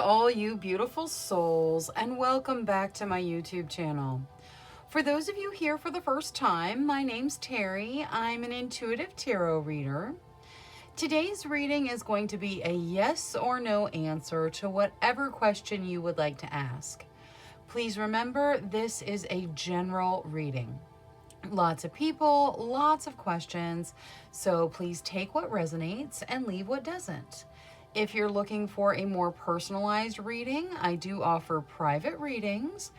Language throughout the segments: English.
all you beautiful souls, and welcome back to my YouTube channel. For those of you here for the first time, my name's Cheri. I'm an intuitive tarot reader. Today's reading is going to be a yes or no answer to whatever question you would like to ask. Please remember, this is a general reading. Lots of people, lots of questions, so please take what resonates and leave what doesn't. If you're looking for a more personalized reading, I do offer private readings,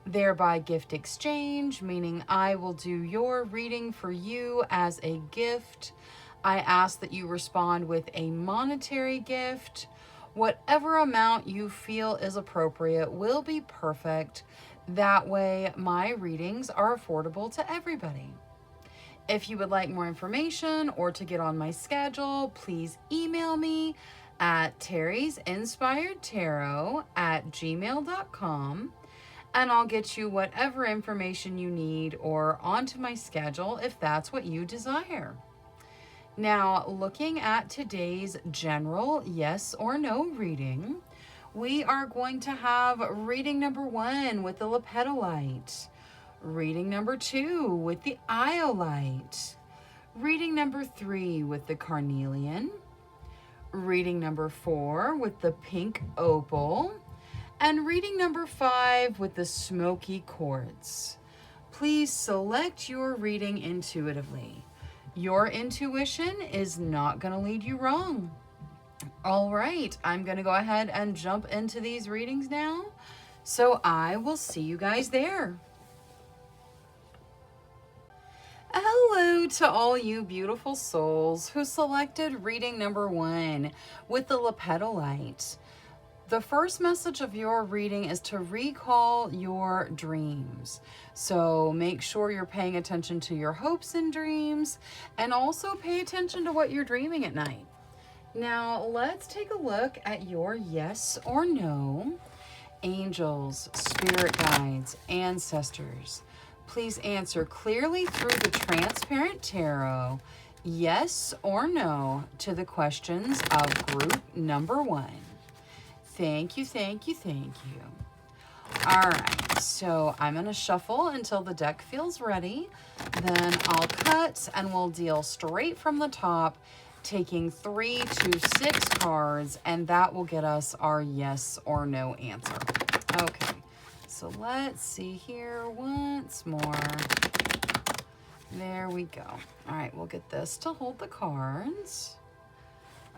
thereby gift exchange, meaning I will do your reading for you as a gift. I ask that you respond with a monetary gift. Whatever amount you feel is appropriate will be perfect. That way, my readings are affordable to everybody. If you would like more information or to get on my schedule, please email me at terrysinspiredtarot@gmail.com, and I'll get you whatever information you need or onto my schedule if that's what you desire. Now, looking at today's general yes or no reading, we are going to have reading number 1 with the lepidolite, reading number 2 with the iolite, reading number 3 with the carnelian, reading number 4 with the pink opal, and reading number 5 with the smoky quartz. Please select your reading intuitively. Your intuition is not going to lead you wrong. All right, I'm going to go ahead and jump into these readings now. So I will see you guys there. Hello to all you beautiful souls who selected reading number 1 with the lepidolite. The first message of your reading is to recall your dreams. So make sure you're paying attention to your hopes and dreams, and also pay attention to what you're dreaming at night. Now, let's take a look at your yes or no. Angels, spirit guides, ancestors, please answer clearly through the transparent tarot, yes or no, to the questions of group number 1. Thank you, thank you, thank you. All right, so I'm going to shuffle until the deck feels ready. Then I'll cut and we'll deal straight from the top, taking 3 to 6 cards, and that will get us our yes or no answer. Okay, so let's see here once more. There we go. All right, we'll get this to hold the cards.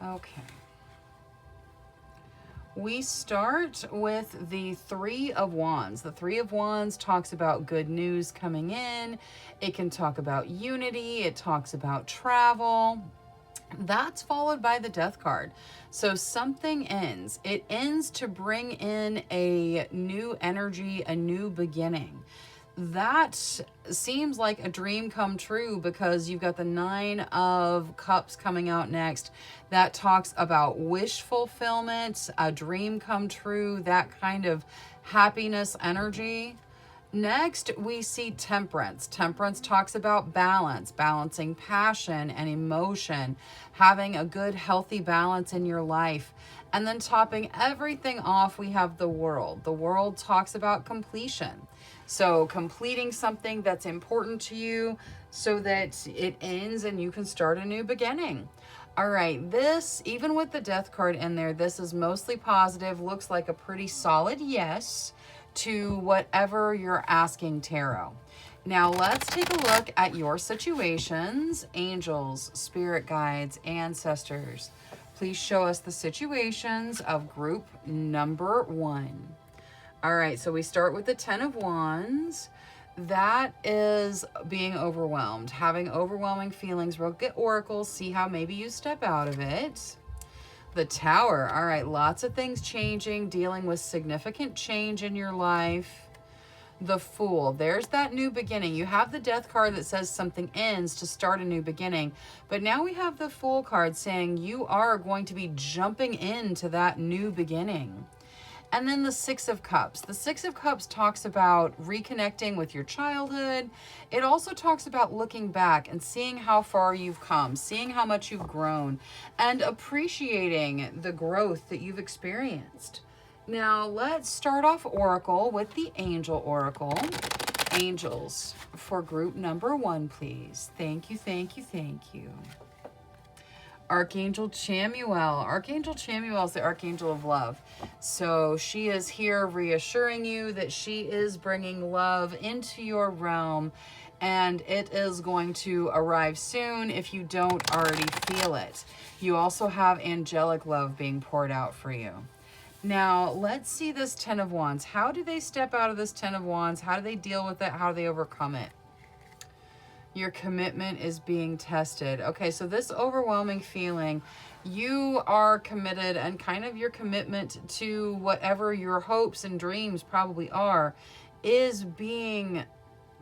Okay. We start with the 3 of Wands. The 3 of Wands talks about good news coming in. It can talk about unity. It talks about travel. That's followed by the Death card. So something ends. It ends to bring in a new energy, a new beginning. That seems like a dream come true because you've got the 9 of Cups coming out next. That talks about wish fulfillment, a dream come true, that kind of happiness energy. Next, we see Temperance. Temperance talks about balance, balancing passion and emotion, having a good, healthy balance in your life. And then topping everything off, we have the World. The World talks about completion. So completing something that's important to you so that it ends and you can start a new beginning. All right, this, even with the Death card in there, this is mostly positive, looks like a pretty solid yes to whatever you're asking tarot. Now let's take a look at your situations. Angels, spirit guides, ancestors, please show us the situations of group number 1. All right, so we start with the 10 of Wands. That is being overwhelmed, having overwhelming feelings. We'll get oracles, see how maybe you step out of it. The Tower. All right, lots of things changing, dealing with significant change in your life. The Fool. There's that new beginning. You have the Death card that says something ends to start a new beginning. But now we have the Fool card saying you are going to be jumping into that new beginning. And then the 6 of Cups. The 6 of Cups talks about reconnecting with your childhood. It also talks about looking back and seeing how far you've come, seeing how much you've grown, and appreciating the growth that you've experienced. Now, let's start off Oracle with the Angel Oracle. Angels for group number 1, please. Thank you, thank you, thank you. Archangel Chamuel. Archangel Chamuel is the Archangel of Love. So she is here reassuring you that she is bringing love into your realm, and it is going to arrive soon if you don't already feel it. You also have angelic love being poured out for you. Now, let's see this 10 of Wands. How do they step out of this 10 of Wands? How do they deal with it? How do they overcome it? Your commitment is being tested. Okay, so this overwhelming feeling, you are committed, and kind of your commitment to whatever your hopes and dreams probably are is being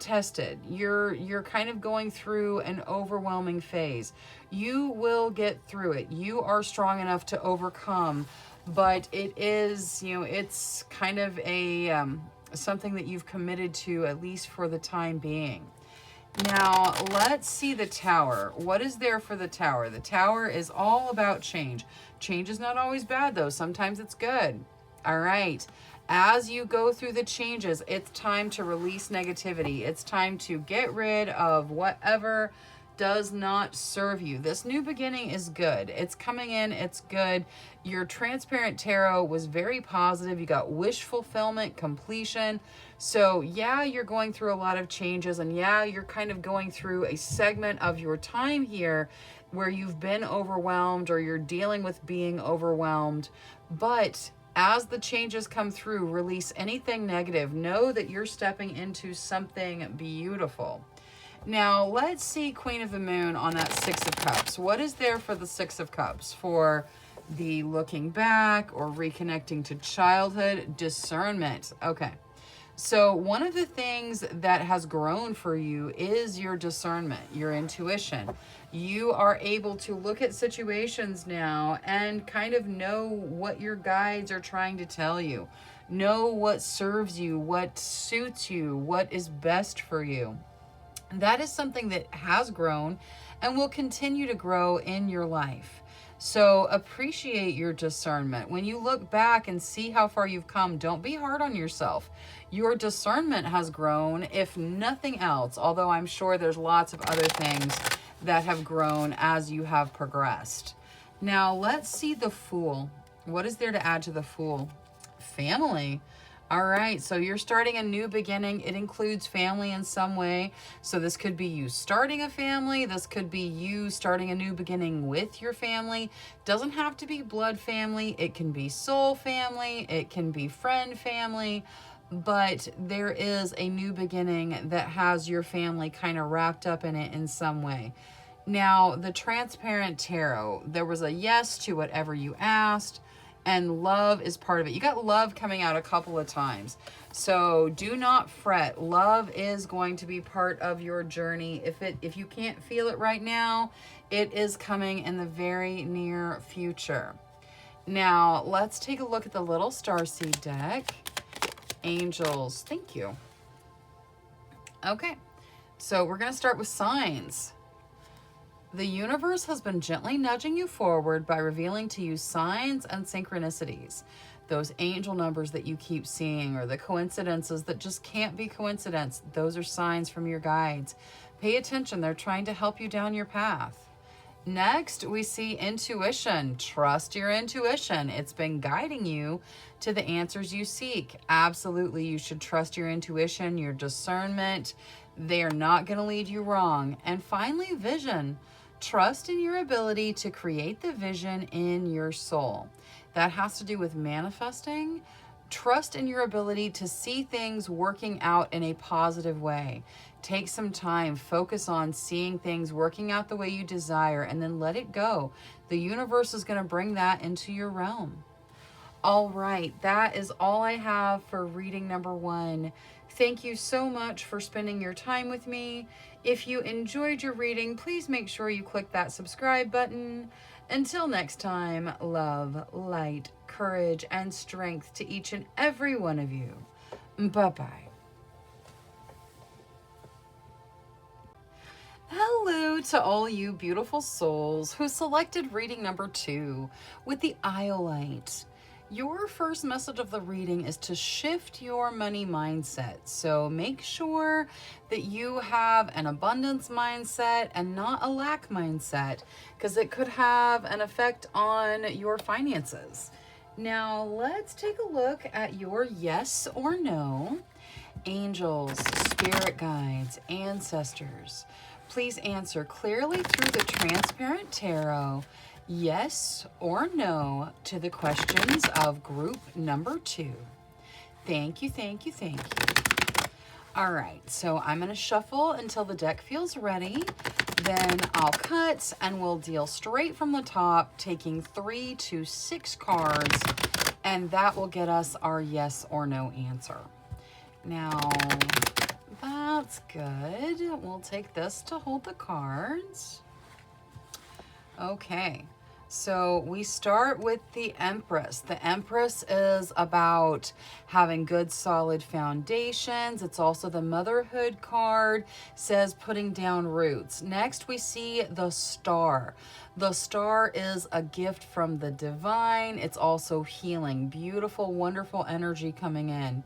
tested. You're kind of going through an overwhelming phase. You will get through it. You are strong enough to overcome, but it is, it's kind of a something that you've committed to, at least for the time being. Now, let's see the Tower. What is there for the Tower? The Tower is all about change. Change is not always bad, though. Sometimes it's good. All right. As you go through the changes, it's time to release negativity. It's time to get rid of whatever does not serve you. This new beginning is good. It's coming in. It's good. Your transparent tarot was very positive. You got wish fulfillment, completion. So yeah, you're going through a lot of changes, and yeah, you're kind of going through a segment of your time here where you've been overwhelmed, or you're dealing with being overwhelmed. But as the changes come through, release anything negative. Know that you're stepping into something beautiful. Now, let's see Queen of the Moon on that 6 of Cups. What is there for the 6 of Cups? For the looking back or reconnecting to childhood? Discernment. Okay. So one of the things that has grown for you is your discernment, your intuition. You are able to look at situations now and kind of know what your guides are trying to tell you. Know what serves you, what suits you, what is best for you. That is something that has grown and will continue to grow in your life. So appreciate your discernment. When you look back and see how far you've come, don't be hard on yourself. Your discernment has grown, if nothing else, although I'm sure there's lots of other things that have grown as you have progressed. Now, let's see the Fool. What is there to add to the Fool? Family. All right, so you're starting a new beginning. It includes family in some way. So this could be you starting a family. This could be you starting a new beginning with your family. Doesn't have to be blood family. It can be soul family. It can be friend family. But there is a new beginning that has your family kind of wrapped up in it in some way. Now, the Transparent Tarot, there was a yes to whatever you asked. And love is part of it. You got love coming out a couple of times. So do not fret. Love is going to be part of your journey. If you can't feel it right now, it is coming in the very near future. Now, let's take a look at the little starseed deck. Angels. Thank you. Okay. So we're going to start with signs. The universe has been gently nudging you forward by revealing to you signs and synchronicities. Those angel numbers that you keep seeing, or the coincidences that just can't be coincidence, those are signs from your guides. Pay attention. They're trying to help you down your path. Next, we see intuition. Trust your intuition. It's been guiding you to the answers you seek. Absolutely, you should trust your intuition, your discernment. They are not going to lead you wrong. And finally, vision. Trust in your ability to create the vision in your soul. That has to do with manifesting. Trust in your ability to see things working out in a positive way. Take some time, focus on seeing things working out the way you desire, and then let it go. The universe is going to bring that into your realm. All right, that is all I have for reading number 1. Thank you so much for spending your time with me. If you enjoyed your reading, please make sure you click that subscribe button. Until next time, love, light, courage, and strength to each and every one of you. Bye-bye. Hello to all you beautiful souls who selected reading number 2 with the Iolite. Your first message of the reading is to shift your money mindset. So make sure that you have an abundance mindset and not a lack mindset, because it could have an effect on your finances. Now let's take a look at your yes or no. Angels, spirit guides, ancestors, please answer clearly through the transparent tarot, yes or no, to the questions of group number 2. Thank you, thank you, thank you. All right, so I'm going to shuffle until the deck feels ready. Then I'll cut and we'll deal straight from the top, taking 3 to 6 cards, and that will get us our yes or no answer. Now, that's good. We'll take this to hold the cards. Okay, so we start with the Empress. The Empress is about having good, solid foundations. It's also the motherhood card, says putting down roots. Next, we see the Star. The Star is a gift from the divine. It's also healing. Beautiful, wonderful energy coming in.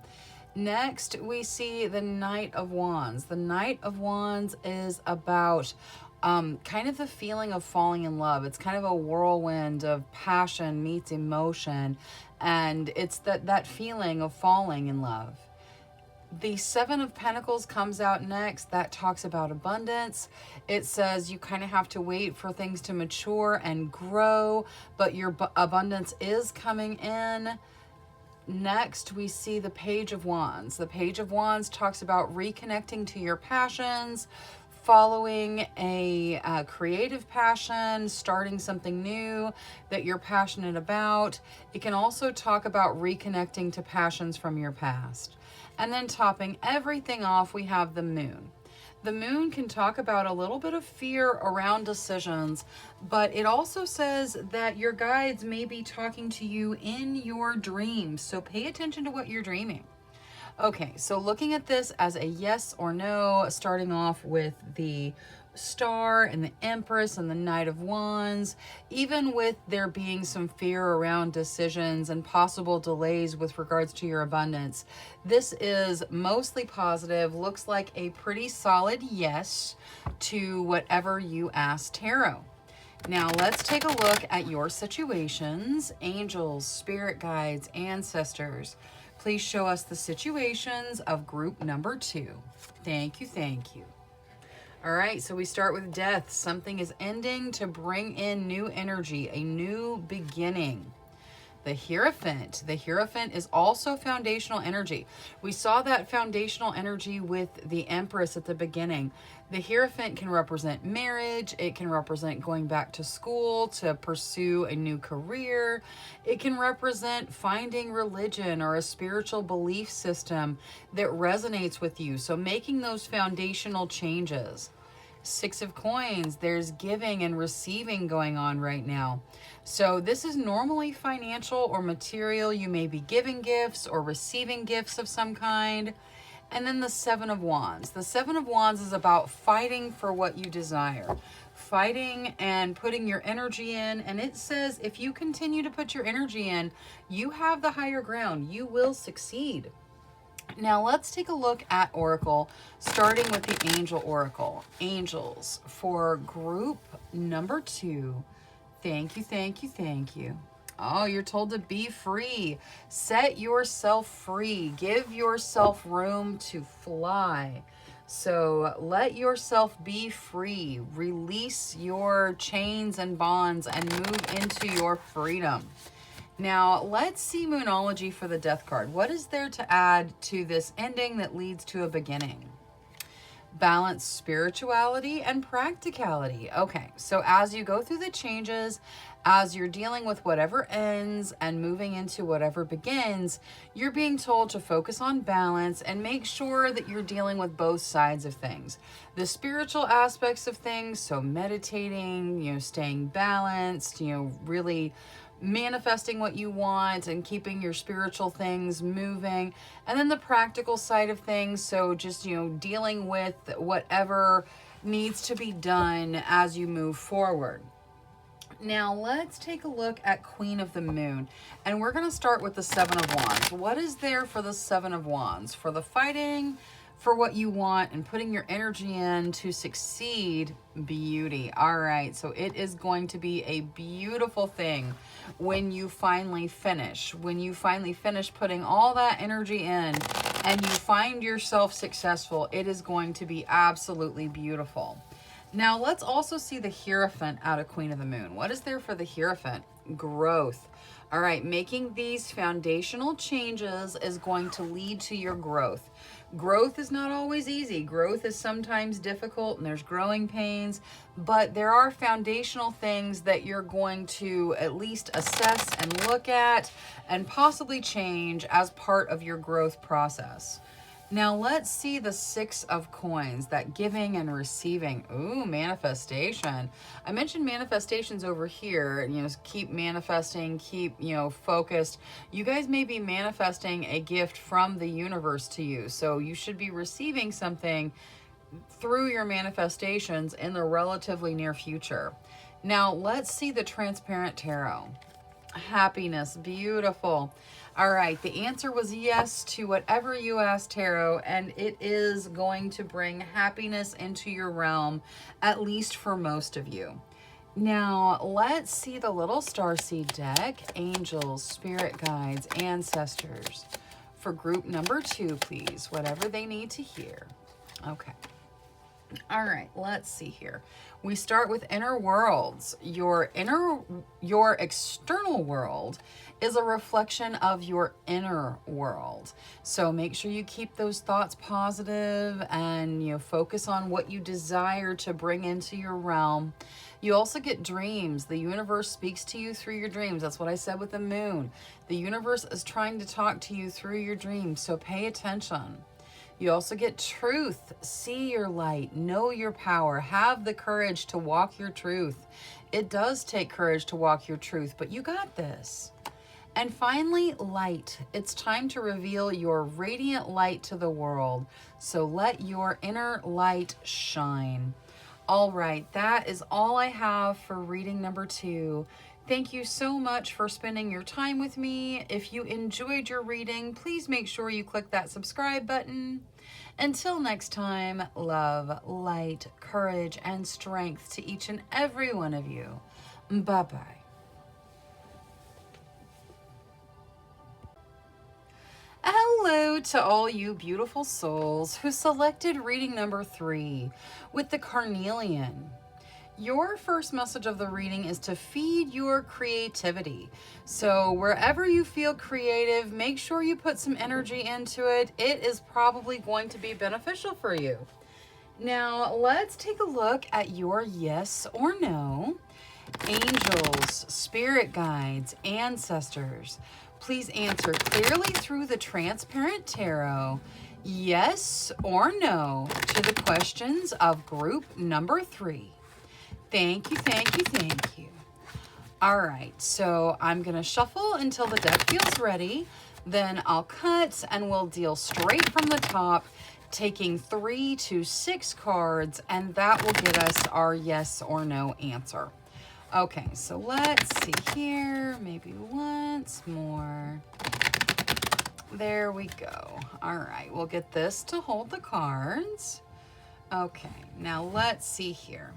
Next, we see the Knight of Wands. The Knight of Wands is about kind of the feeling of falling in love. It's kind of a whirlwind of passion meets emotion, and it's that feeling of falling in love. The Seven of Pentacles comes out next. That talks about abundance. It says you kind of have to wait for things to mature and grow, but your abundance is coming in. Next, we see the Page of Wands. The Page of Wands talks about reconnecting to your passions, following a creative passion, starting something new that you're passionate about. It can also talk about reconnecting to passions from your past. And then topping everything off, we have the Moon. The Moon can talk about a little bit of fear around decisions, but it also says that your guides may be talking to you in your dreams. So pay attention to what you're dreaming. Okay, so looking at this as a yes or no, starting off with the Star and the Empress and the Knight of Wands, even with there being some fear around decisions and possible delays with regards to your abundance, this is mostly positive. Looks like a pretty solid yes to whatever you asked tarot. Now let's take a look at your situations. Angels, spirit guides, ancestors, please show us the situations of group number 2. Thank you, thank you. All right, so we start with death. Something is ending to bring in new energy, a new beginning. The Hierophant. The Hierophant is also foundational energy. We saw that foundational energy with the Empress at the beginning. The Hierophant can represent marriage. It can represent going back to school to pursue a new career. It can represent finding religion or a spiritual belief system that resonates with you. So making those foundational changes. Six of Coins, there's giving and receiving going on right now. So this is normally financial or material. You may be giving gifts or receiving gifts of some kind. And then the Seven of Wands. The Seven of Wands is about fighting for what you desire. Fighting and putting your energy in. And it says if you continue to put your energy in, you have the higher ground. You will succeed. Now let's take a look at Oracle, starting with the Angel Oracle. Angels for group number 2. Thank you, thank you, thank you. Oh, you're told to be free. Set yourself free. Give yourself room to fly. So let yourself be free. Release your chains and bonds and move into your freedom. Now, let's see Moonology for the Death card. What is there to add to this ending that leads to a beginning? Balance spirituality and practicality. Okay, so as you go through the changes, as you're dealing with whatever ends and moving into whatever begins, you're being told to focus on balance and make sure that you're dealing with both sides of things. The spiritual aspects of things, so meditating, staying balanced, really manifesting what you want and keeping your spiritual things moving, and then the practical side of things, so just dealing with whatever needs to be done as you move forward. Now let's take a look at Queen of the Moon, and we're going to start with the Seven of Wands. What is there for the Seven of Wands? For the fighting, for what you want, and putting your energy in to succeed, beauty. All right, so it is going to be a beautiful thing when you finally finish. When you finally finish putting all that energy in and you find yourself successful, it is going to be absolutely beautiful. Now, let's also see the Hierophant out of Queen of the Moon. What is there for the Hierophant? Growth. All right, making these foundational changes is going to lead to your growth. Growth is not always easy. Growth is sometimes difficult, and there's growing pains, but there are foundational things that you're going to at least assess and look at and possibly change as part of your growth process. Now let's see the Six of Coins, that giving and receiving. Ooh, manifestation. I mentioned manifestations over here, keep manifesting, keep, focused. You guys may be manifesting a gift from the universe to you. So you should be receiving something through your manifestations in the relatively near future. Now let's see the Transparent Tarot. Happiness, beautiful. All right, the answer was yes to whatever you asked, Tarot, and it is going to bring happiness into your realm, at least for most of you. Now, let's see the little starseed deck. Angels, spirit guides, ancestors. For group number 2, please, whatever they need to hear. Okay. All right, let's see here. We start with inner worlds. Your external world is a reflection of your inner world. So make sure you keep those thoughts positive and focus on what you desire to bring into your realm. You also get dreams. The universe speaks to you through your dreams. That's what I said with the moon. The universe is trying to talk to you through your dreams, so pay attention. You also get truth. See your light, know your power, have the courage to walk your truth. It does take courage to walk your truth, but you got this. And finally, light. It's time to reveal your radiant light to the world. So let your inner light shine. All right, that is all I have for reading number 2. Thank you so much for spending your time with me. If you enjoyed your reading, please make sure you click that subscribe button. Until next time, love, light, courage, and strength to each and every one of you. Bye-bye. Hello to all you beautiful souls who selected reading number 3 with the Carnelian. Your first message of the reading is to feed your creativity. So wherever you feel creative, make sure you put some energy into it. It is probably going to be beneficial for you. Now let's take a look at your yes or no. Angels, spirit guides, ancestors. Please answer clearly through the Transparent Tarot, yes or no, to the questions of group number 3. Thank you, thank you, thank you. All right, so I'm going to shuffle until the deck feels ready. Then I'll cut and we'll deal straight from the top, taking 3 to 6 cards, and that will get us our yes or no answer. Okay, so let's see here. Maybe once more. There we go. All right, we'll get this to hold the cards. Okay, now let's see here.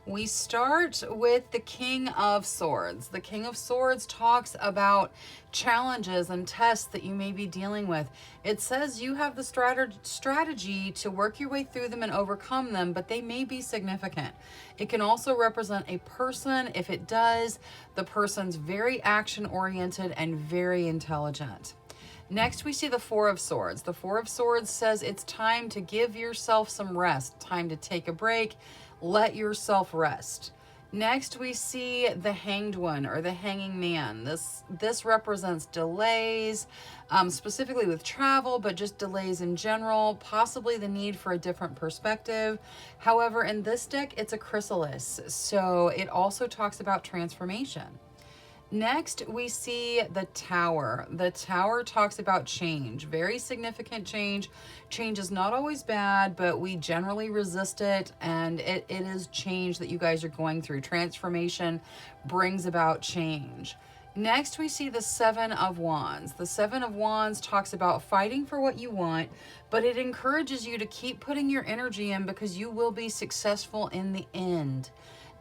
We start with the King of Swords. The King of Swords talks about challenges and tests that you may be dealing with. It says you have the strategy to work your way through them and overcome them, but they may be significant. It can also represent a person. If it does, the person's very action-oriented and very intelligent. Next, we see the Four of Swords. The Four of Swords says it's time to give yourself some rest, time to take a break. Let yourself rest. Next, we see the Hanged One, or the Hanging Man. This represents delays, specifically with travel, but just delays in general, possibly the need for a different perspective. However, in this deck, it's a chrysalis, so it also talks about transformation. Next, we see the Tower. The Tower talks about change, very significant change. Change is not always bad, but we generally resist it, and it is change that you guys are going through. Transformation brings about change. Next, we see the Seven of Wands. The Seven of Wands talks about fighting for what you want, but it encourages you to keep putting your energy in because you will be successful in the end.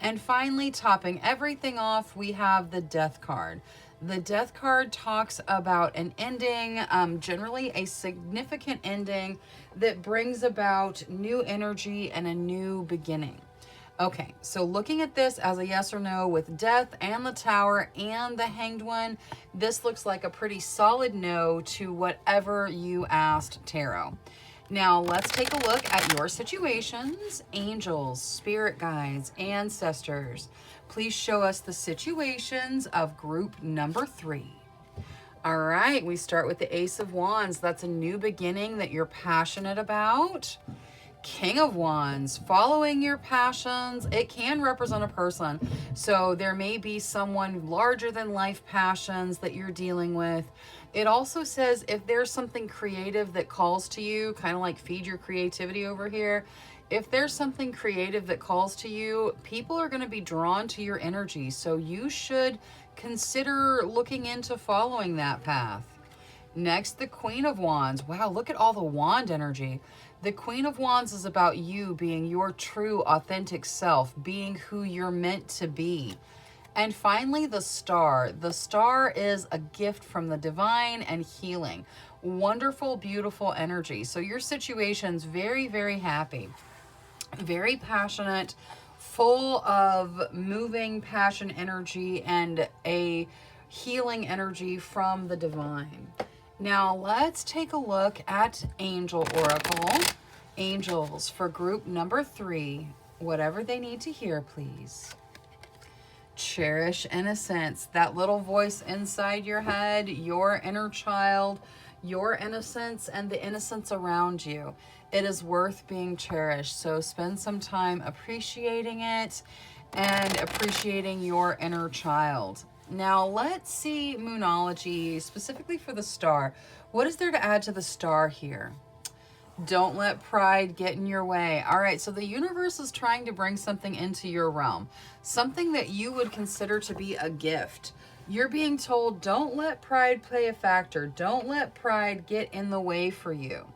And finally, topping everything off, we have the Death card. The Death card talks about an ending, generally a significant ending that brings about new energy and a new beginning. Okay, so looking at this as a yes or no with Death and the Tower and the Hanged One, this looks like a pretty solid no to whatever you asked Tarot. Now, let's take a look at your situations. Angels, spirit guides, ancestors, please show us the situations of group number 3. All right, we start with the Ace of Wands. That's a new beginning that you're passionate about. King of Wands, following your passions. It can represent a person. So there may be someone larger than life passions that you're dealing with. It also says if there's something creative that calls to you, kind of like feed your creativity over here. If there's something creative that calls to you, people are going to be drawn to your energy. So you should consider looking into following that path. Next, the Queen of Wands. Wow, look at all the wand energy. The Queen of Wands is about you being your true, authentic self, being who you're meant to be. And finally, the Star. The Star is a gift from the divine and healing. Wonderful, beautiful energy. So your situation's very, very happy, very passionate, full of moving passion energy and a healing energy from the divine. Now let's take a look at Angel Oracle. Angels for group number 3, whatever they need to hear, please. Cherish innocence, that little voice inside your head, your inner child, your innocence and the innocence around you. It is worth being cherished. So spend some time appreciating it and appreciating your inner child. Now let's see Moonology, specifically for the Star. What is there to add to the Star here? Don't let pride get in your way. All right, so the universe is trying to bring something into your realm, something that you would consider to be a gift. You're being told, don't let pride play a factor. Don't let pride get in the way for you.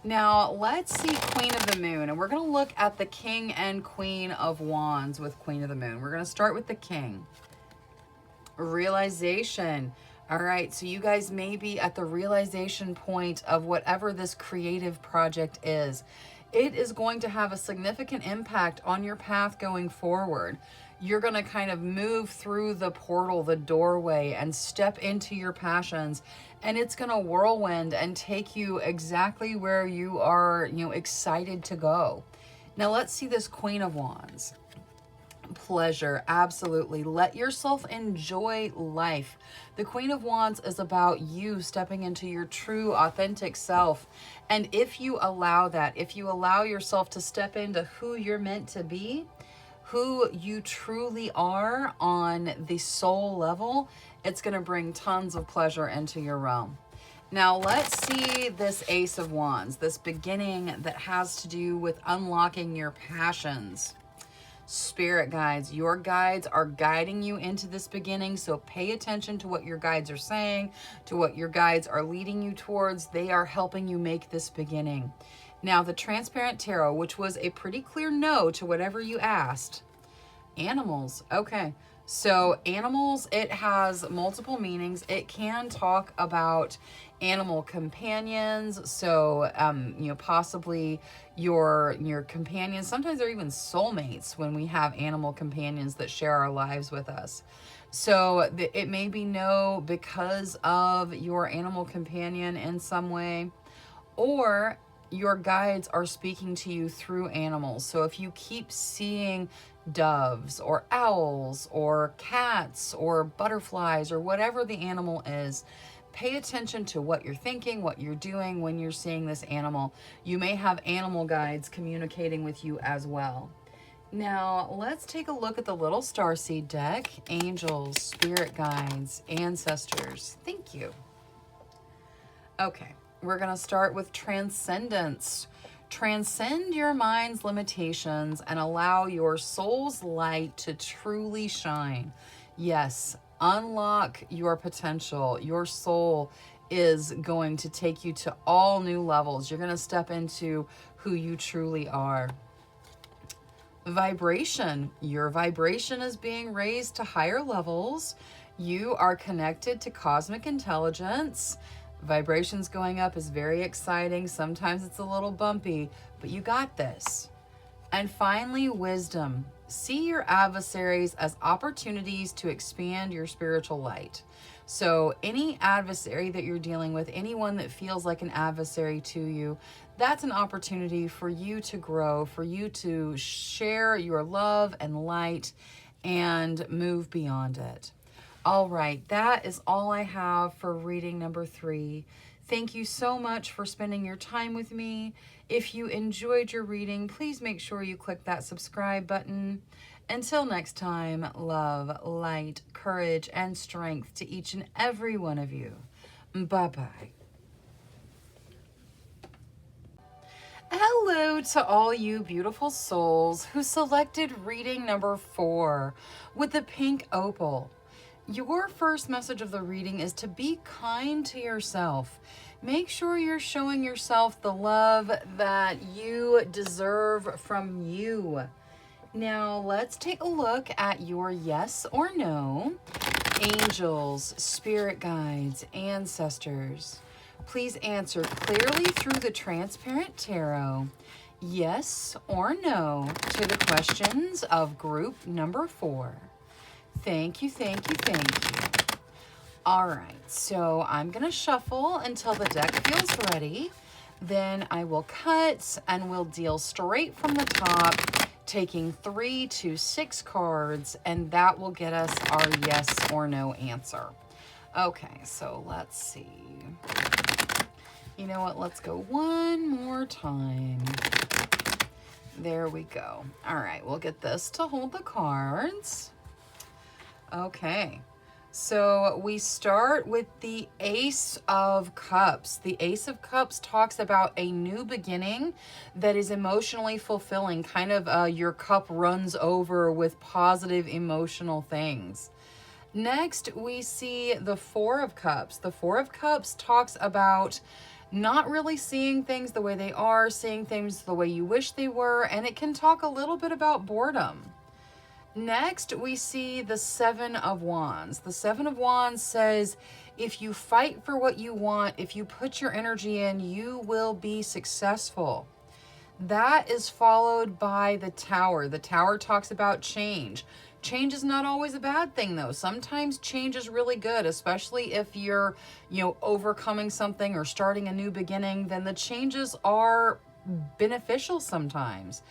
Now, let's see Queen of the Moon, and we're going to look at the King and Queen of Wands with Queen of the Moon. We're going to start with the King. Realization. All right, so you guys may be at the realization point of whatever this creative project is. It is going to have a significant impact on your path going forward. You're going to kind of move through the portal, the doorway, and step into your passions, and it's going to whirlwind and take you exactly where you are, excited to go. Now let's see this Queen of Wands. Pleasure, absolutely. Let yourself enjoy life. The Queen of Wands is about you stepping into your true, authentic self. And if you allow that, if you allow yourself to step into who you're meant to be, who you truly are on the soul level, it's going to bring tons of pleasure into your realm. Now let's see this Ace of Wands, this beginning that has to do with unlocking your passions. Spirit guides, your guides are guiding you into this beginning, so pay attention to what your guides are saying, to what your guides are leading you towards. They are helping you make this beginning. Now, the Transparent Tarot, which was a pretty clear no to whatever you asked. Animals, okay. So animals, it has multiple meanings. It can talk about animal companions. So, possibly your companions. Sometimes they're even soulmates when we have animal companions that share our lives with us. So it may be no because of your animal companion in some way, or your guides are speaking to you through animals. So if you keep seeing doves or owls or cats or butterflies or whatever the animal is, pay attention to what you're thinking, what you're doing when you're seeing this animal. You may have animal guides communicating with you as well. Now, let's take a look at the little starseed deck. Angels, spirit guides, ancestors. Thank you. Okay, we're going to start with transcendence. Transcend your mind's limitations and allow your soul's light to truly shine. Yes, unlock your potential. Your soul is going to take you to all new levels. You're going to step into who you truly are. Vibration. Your vibration is being raised to higher levels. You are connected to cosmic intelligence. Vibrations going up is very exciting. Sometimes it's a little bumpy, but you got this. And finally, wisdom. See your adversaries as opportunities to expand your spiritual light. So any adversary that you're dealing with, anyone that feels like an adversary to you, that's an opportunity for you to grow, for you to share your love and light and move beyond it. All right, that is all I have for reading number 3. Thank you so much for spending your time with me. If you enjoyed your reading, please make sure you click that subscribe button. Until next time, love, light, courage, and strength to each and every one of you. Bye-bye. Hello to all you beautiful souls who selected reading number 4 with the pink opal. Your first message of the reading is to be kind to yourself. Make sure you're showing yourself the love that you deserve from you. Now, let's take a look at your yes or no. Angels, spirit guides, ancestors. Please answer clearly through the transparent tarot. Yes or no to the questions of group number 4. Thank you, thank you, thank you. All right, so I'm going to shuffle until the deck feels ready. Then I will cut and we'll deal straight from the top, taking 3 to 6 cards, and that will get us our yes or no answer. Okay, so let's see. You know what? Let's go one more time. There we go. All right, we'll get this to hold the cards. Okay, so we start with the Ace of Cups. The Ace of Cups talks about a new beginning that is emotionally fulfilling. Kind of your cup runs over with positive emotional things. Next, we see the Four of Cups. The Four of Cups talks about not really seeing things the way they are, seeing things the way you wish they were, and it can talk a little bit about boredom. Next, we see the Seven of Wands. The Seven of Wands says, if you fight for what you want, if you put your energy in, you will be successful. That is followed by the Tower. The Tower talks about change. Change is not always a bad thing, though. Sometimes change is really good, especially if you're, overcoming something or starting a new beginning, then the changes are beneficial sometimes.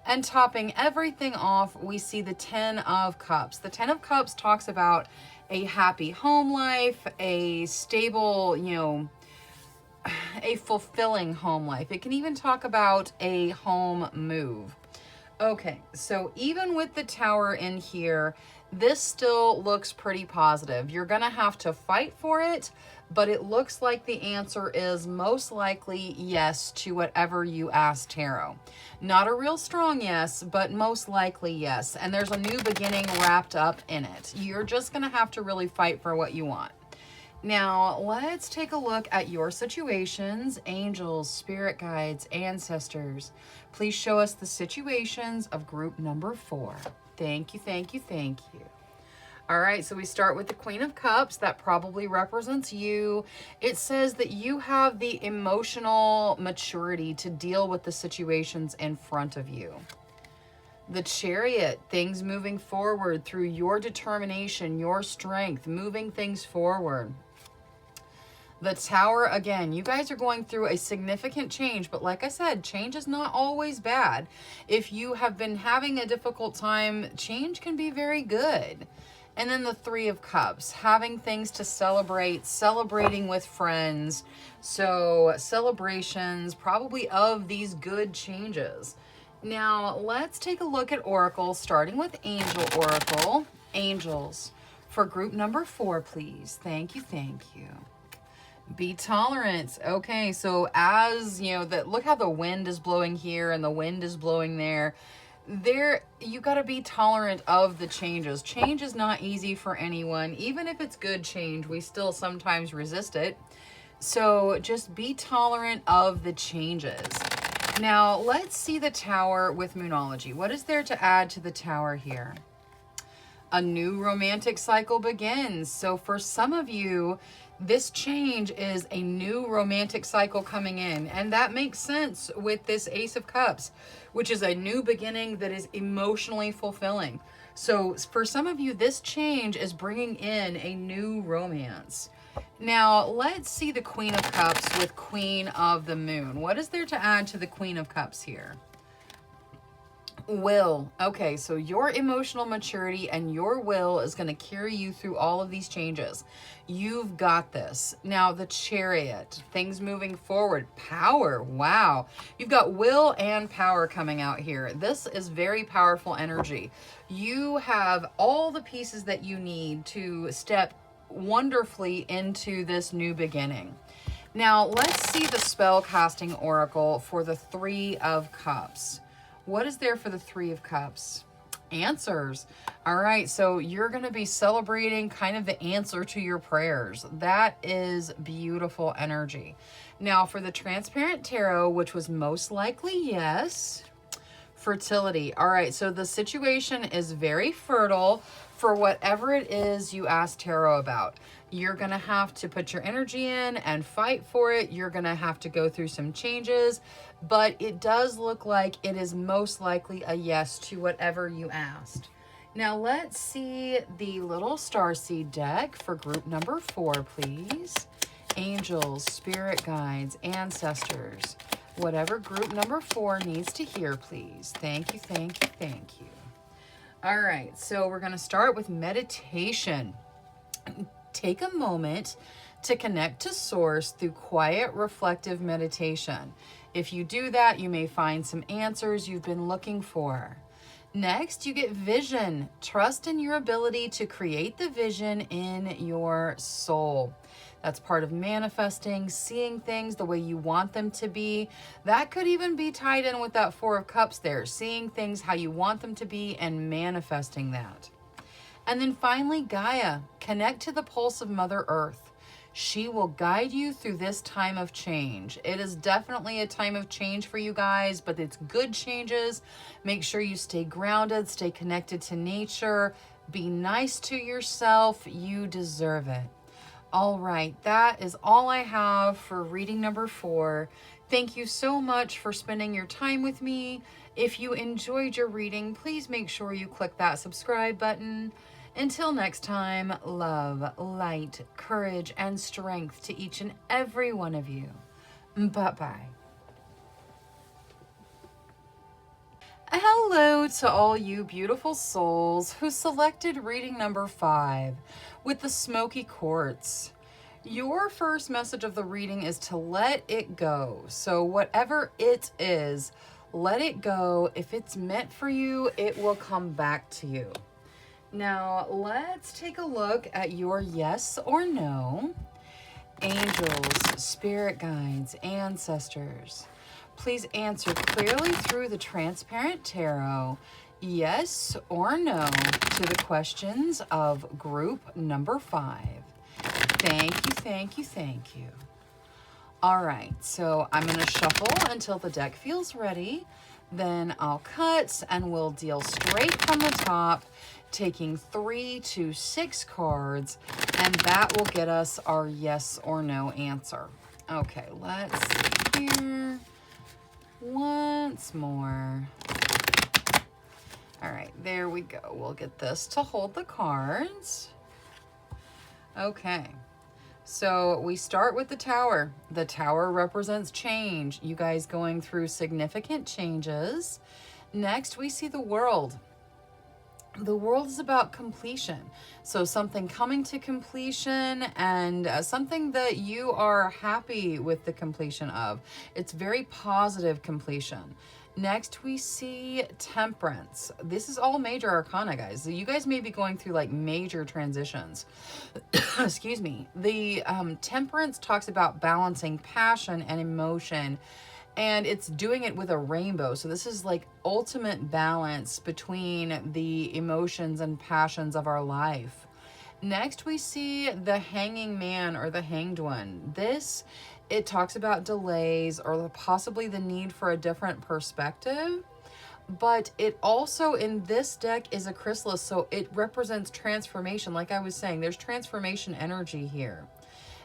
And topping everything off, we see the Ten of Cups. The Ten of Cups talks about a happy home life, a stable, a fulfilling home life. It can even talk about a home move. Okay, so even with the Tower in here, this still looks pretty positive. You're going to have to fight for it, but it looks like the answer is most likely yes to whatever you ask tarot. Not a real strong yes, but most likely yes. And there's a new beginning wrapped up in it. You're just going to have to really fight for what you want. Now, let's take a look at your situations. Angels, spirit guides, ancestors. Please show us the situations of group number 4. Thank you, thank you, thank you. All right, so we start with the Queen of Cups. That probably represents you. It says that you have the emotional maturity to deal with the situations in front of you. The Chariot, things moving forward through your determination, your strength, moving things forward. The Tower, again, you guys are going through a significant change, but like I said, change is not always bad. If you have been having a difficult time, change can be very good. And then the Three of Cups, having things to celebrate, celebrating with friends. So celebrations probably of these good changes. Now, let's take a look at Oracle, starting with Angel Oracle. Angels, for group number 4, please. Thank you, thank you. Be tolerant. Okay, so as you know, that look how the wind is blowing here and the wind is blowing there. You got to be tolerant of the changes. Change is not easy for anyone. Even if it's good change, we still sometimes resist it. So just be tolerant of the changes. Now, let's see the Tower with Moonology. What is there to add to the Tower here? A new romantic cycle begins. So for some of you, this change is a new romantic cycle coming in. And that makes sense with this Ace of Cups, which is a new beginning that is emotionally fulfilling. So for some of you, this change is bringing in a new romance. Now, let's see the Queen of Cups with Queen of the Moon. What is there to add to the Queen of Cups here? Will. Okay, so your emotional maturity and your will is going to carry you through all of these changes. You've got this. Now, the Chariot, things moving forward, power. Wow. You've got will and power coming out here. This is very powerful energy. You have all the pieces that you need to step wonderfully into this new beginning. Now, let's see the spell casting oracle for the 3 of Cups. What is there for the 3 of Cups? Answers. All right, so you're going to be celebrating kind of the answer to your prayers. That is beautiful energy. Now, for the Transparent Tarot, which was most likely yes, fertility. All right, so the situation is very fertile for whatever it is you ask tarot about. You're going to have to put your energy in and fight for it. You're going to have to go through some changes, but it does look like it is most likely a yes to whatever you asked. Now let's see the little starseed deck for group number 4, please. Angels, spirit guides, ancestors. Whatever group number 4 needs to hear, please. Thank you, thank you, thank you. All right, so we're going to start with meditation. Take a moment to connect to Source through quiet, reflective meditation. If you do that, you may find some answers you've been looking for. Next, you get vision. Trust in your ability to create the vision in your soul. That's part of manifesting, seeing things the way you want them to be. That could even be tied in with that 4 of Cups there, seeing things how you want them to be and manifesting that. And then finally, Gaia. Connect to the pulse of Mother Earth. She will guide you through this time of change. It is definitely a time of change for you guys, but it's good changes. Make sure you stay grounded, stay connected to nature, be nice to yourself. You deserve it. All right, that is all I have for reading number 4. Thank you so much for spending your time with me. If you enjoyed your reading, please make sure you click that subscribe button. Until next time, love, light, courage, and strength to each and every one of you. Bye-bye. Hello to all you beautiful souls who selected reading number 5 with the smoky quartz. Your first message of the reading is to let it go. So whatever it is, let it go. If it's meant for you, it will come back to you. Now, let's take a look at your yes or no. Angels, spirit guides, ancestors. Please answer clearly through the Transparent Tarot, yes or no, to the questions of group number 5. Thank you, thank you, thank you. All right, so I'm going to shuffle until the deck feels ready. Then I'll cut and we'll deal straight from the top, taking 3 to 6 cards, and that will get us our yes or no answer. Okay, let's see here. Once more. All right, there we go. We'll get this to hold the cards. Okay, so we start with the Tower. The Tower represents change. You guys going through significant changes. Next, we see the World. The World is about completion. So something coming to completion and something that you are happy with the completion of. It's very positive completion. Next, we see Temperance. This is all major arcana, guys. So you guys may be going through like major transitions. Excuse me. The Temperance talks about balancing passion and emotion, and it's doing it with a rainbow. So this is like ultimate balance between the emotions and passions of our life. Next, we see the Hanging Man or the Hanged One. It talks about delays or possibly the need for a different perspective. But it also, in this deck, is a chrysalis, so it represents transformation. Like I was saying, there's transformation energy here.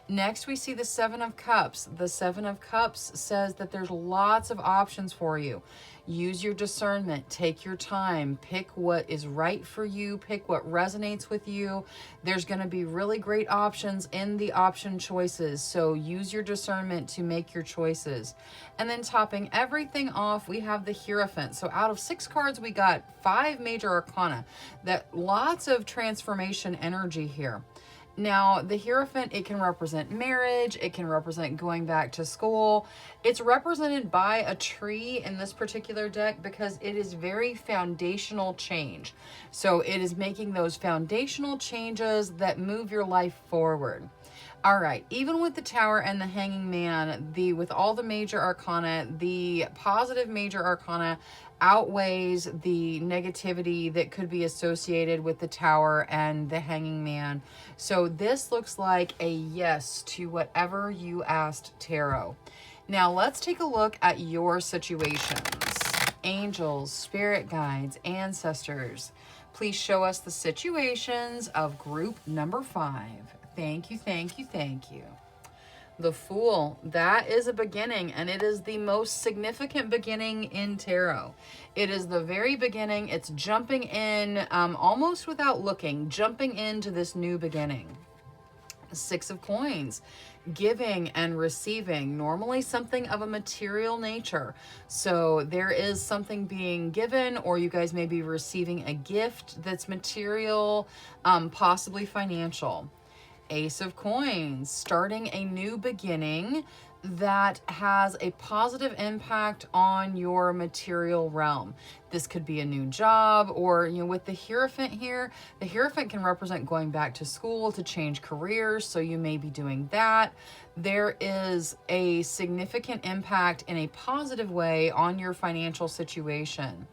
Next, we see the Seven of Cups. The Seven of Cups says that there's lots of options for you. Use your discernment. Take your time. Pick what is right for you. Pick what resonates with you. There's going to be really great options in the option choices. So use your discernment to make your choices. And then topping everything off, we have the Hierophant. So out of 6 cards, we got 5 major arcana. Lots of transformation energy here. Now, the Hierophant, it can represent marriage. It can represent going back to school. It's represented by a tree in this particular deck because it is very foundational change. So it is making those foundational changes that move your life forward. All right, even with the Tower and the Hanging Man, with all the major arcana, the positive major arcana outweighs the negativity that could be associated with the Tower and the Hanging Man. So this looks like a yes to whatever you asked, Tarot. Now let's take a look at your situations. Angels, spirit guides, ancestors, please show us the situations of group number 5. Thank you, thank you, thank you. The Fool, that is a beginning, and it is the most significant beginning in tarot. It is the very beginning. It's jumping in almost without looking, jumping into this new beginning. 6 of Coins, giving and receiving, normally something of a material nature. So there is something being given, or you guys may be receiving a gift that's material, possibly financial. Ace of Coins, starting a new beginning that has a positive impact on your material realm. This could be a new job, or with the Hierophant here, the Hierophant can represent going back to school to change careers, so you may be doing that. There is a significant impact in a positive way on your financial situation.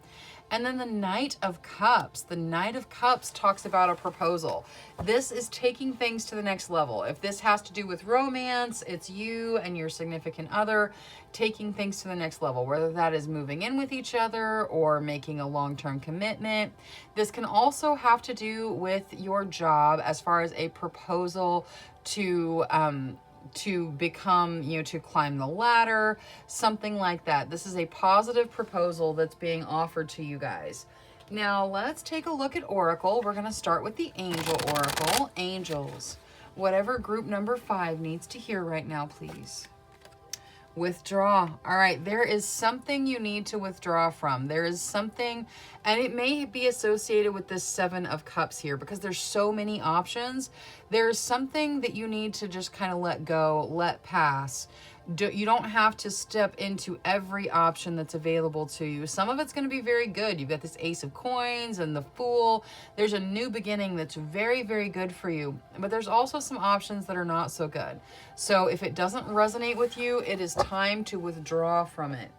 And then the Knight of Cups. The Knight of Cups talks about a proposal. This is taking things to the next level. If this has to do with romance, it's you and your significant other taking things to the next level, whether that is moving in with each other or making a long-term commitment. This can also have to do with your job as far as a proposal to become, to climb the ladder, something like that. This is a positive proposal that's being offered to you guys. Now, let's take a look at Oracle. We're going to start with the Angel Oracle. Angels, whatever group number 5 needs to hear right now, please. Withdraw. All right, there is something you need to withdraw from. There is something, and it may be associated with this 7 of Cups here because there's so many options. There's something that you need to just kind of let go, let pass. You don't have to step into every option that's available to you. Some of it's going to be very good. You've got this Ace of Coins and the Fool. There's a new beginning that's very, very good for you. But there's also some options that are not so good. So if it doesn't resonate with you, it is time to withdraw from it.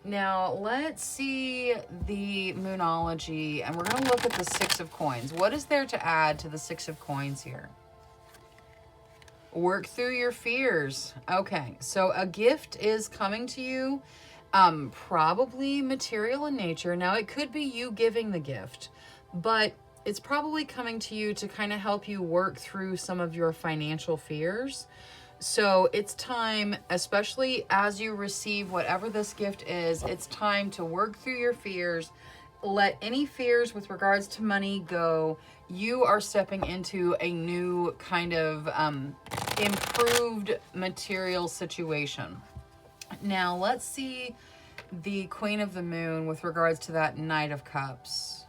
Now, let's see the Moonology, and we're going to look at the 6 of Coins. What is there to add to the 6 of Coins here? Work through your fears. Okay, so a gift is coming to you, probably material in nature. Now, it could be you giving the gift, but it's probably coming to you to kind of help you work through some of your financial fears. So it's time, especially as you receive whatever this gift is, it's time to work through your fears. Let any fears with regards to money go. You are stepping into a new kind of improved material situation. Now, let's see the Queen of the Moon with regards to that Knight of Cups.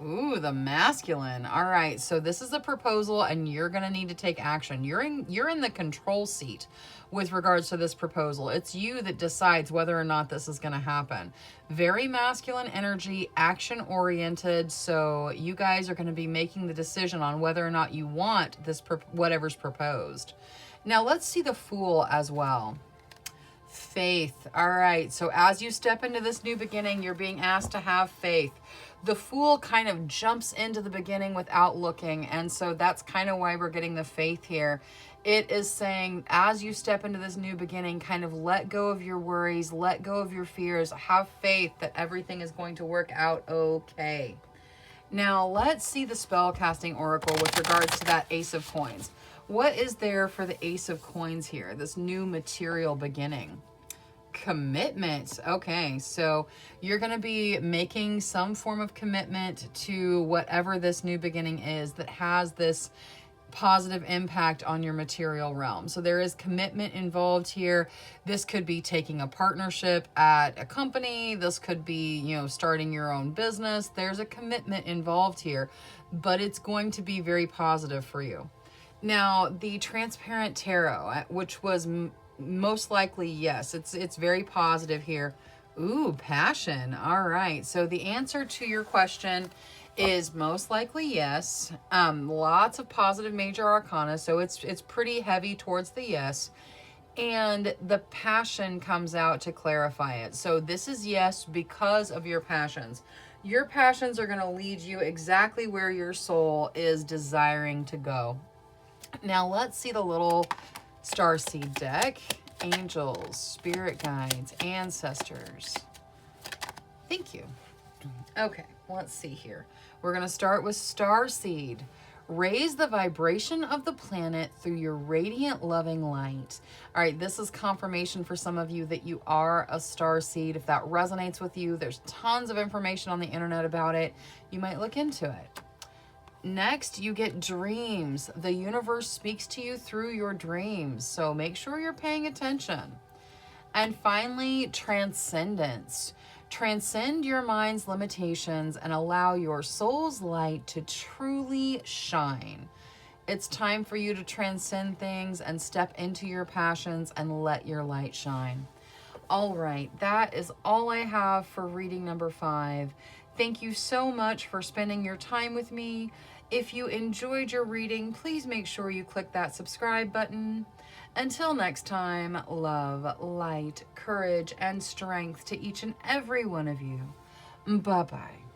Ooh, the masculine. All right. So this is a proposal and you're going to need to take action. You're in the control seat with regards to this proposal. It's you that decides whether or not this is going to happen. Very masculine energy, action oriented. So you guys are going to be making the decision on whether or not you want this whatever's proposed. Now let's see the Fool as well. Faith. All right. So as you step into this new beginning, you're being asked to have faith. The Fool kind of jumps into the beginning without looking. And so that's kind of why we're getting the faith here. It is saying, as you step into this new beginning, kind of let go of your worries, let go of your fears, have faith that everything is going to work out okay. Now, let's see the spell casting oracle with regards to that Ace of Coins. What is there for the Ace of Coins here, this new material beginning? Commitment. Okay, so you're going to be making some form of commitment to whatever this new beginning is that has this positive impact on your material realm. So there is commitment involved here. This could be taking a partnership at a company. This could be, starting your own business. There's a commitment involved here, but it's going to be very positive for you. Now, the Transparent Tarot, which was most likely yes, it's very positive here. Ooh, passion. All right. So the answer to your question is most likely yes. Lots of positive major arcana, so it's pretty heavy towards the yes. And the passion comes out to clarify it. So this is yes because of your passions. Your passions are going to lead you exactly where your soul is desiring to go. Now let's see the little starseed deck. Angels, spirit guides, ancestors. Thank you. Okay, let's see here. We're going to start with starseed. Raise the vibration of the planet through your radiant, loving light. All right, this is confirmation for some of you that you are a starseed. If that resonates with you, there's tons of information on the internet about it. You might look into it. Next, you get dreams. The universe speaks to you through your dreams, so make sure you're paying attention. And finally, transcendence. Transcend your mind's limitations and allow your soul's light to truly shine. It's time for you to transcend things and step into your passions and let your light shine. All right, that is all I have for reading number 5. Thank you so much for spending your time with me. If you enjoyed your reading, please make sure you click that subscribe button. Until next time, love, light, courage, and strength to each and every one of you. Bye-bye.